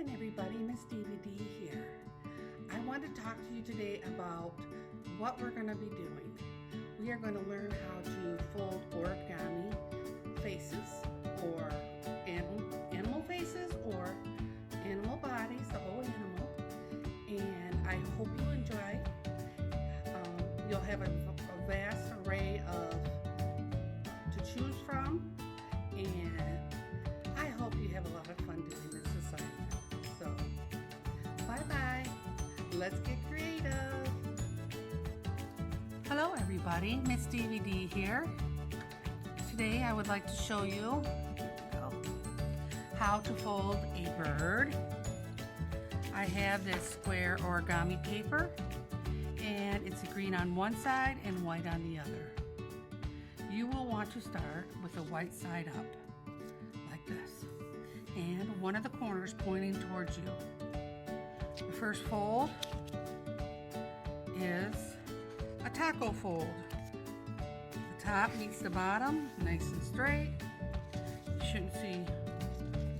morning, everybody. Miss DVD here. I want to talk to you today about what we're going to be doing. We are going to learn how to fold origami faces, or animal faces, or animal bodies, the whole animal. And I hope you enjoy. You'll have a vast array to choose from, and I hope you have a lot of fun doing this assignment. So, bye-bye. Let's get creative. Hello, everybody. Miss DVD here. Today, I would like to show you how to fold a bird. I have this square origami paper, and it's green on one side and white on the other. You will want to start with the white side up, like this, and one of the corners pointing towards you. The first fold is a taco fold. The top meets the bottom, nice and straight. You shouldn't see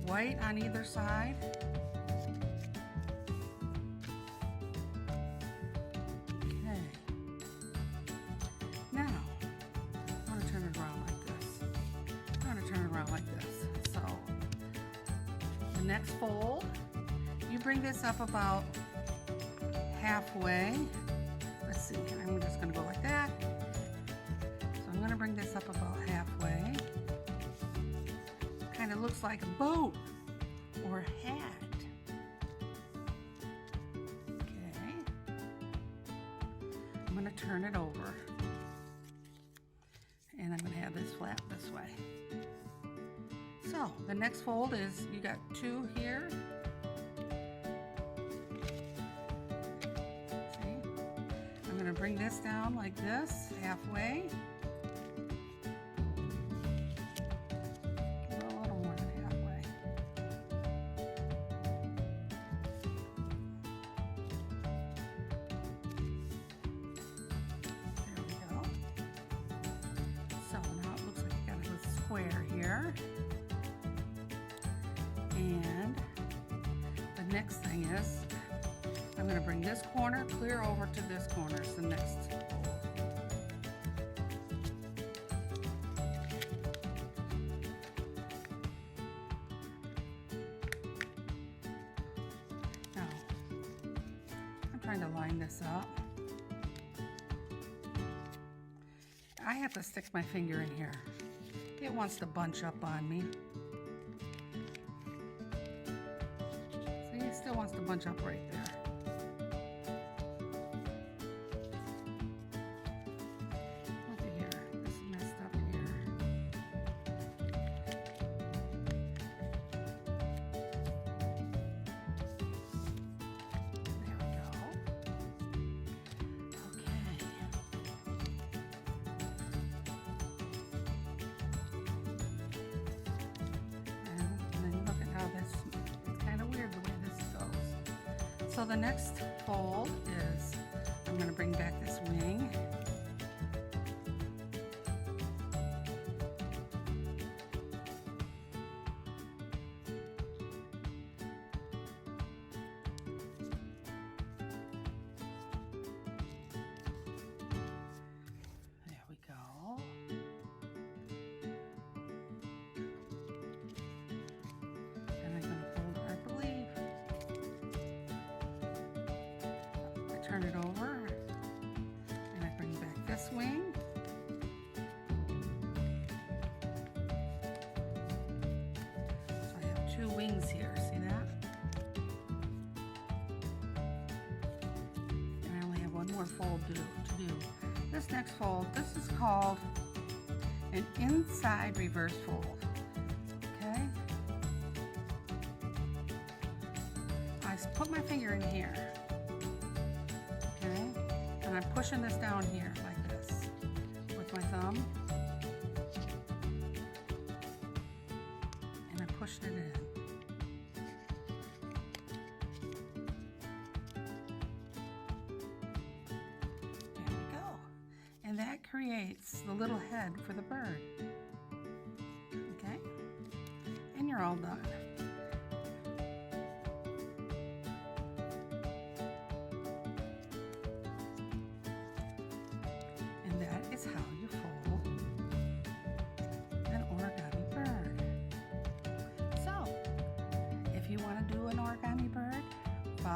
white on either side. Okay. Now, I'm going to turn it around like this. So, the next fold, you bring this up about halfway. Let's see, I'm just going to go like that. So I'm going to bring this up about halfway. Kind of looks like a boat or a hat. Okay. I'm going to turn it over. And I'm going to have this flap this way. So the next fold is, you got two here. See? I'm going to bring this down like this, halfway. A little more than halfway. There we go. So now it looks like you got a little square here. And the next thing is, I'm going to bring this corner clear over to this corner. It's the next fold. Now, I'm trying to line this up. I have to stick my finger in here. It wants to bunch up on me. See, it still wants to bunch up right there. Look at here, this is messed up here. There we go. Okay. And then look at how this, it's kind of weird the way this goes. So the next fold is, I'm going to bring back this wing. There we go. And I'm going to fold, I believe, I turn it over, and I bring back this wing. So I have two wings here, see that? And I only have one more fold to do. This next fold, this is called an inside reverse fold. Okay? I put my finger in here. Okay? And I'm pushing this down here like this with my thumb. And I pushed it in. There we go. And that creates the little head for the bird. Okay? And you're all done.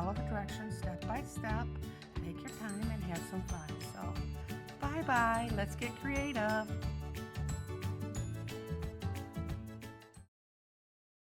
follow the directions step by step. Take your time and have some fun. So, bye-bye. Let's get creative.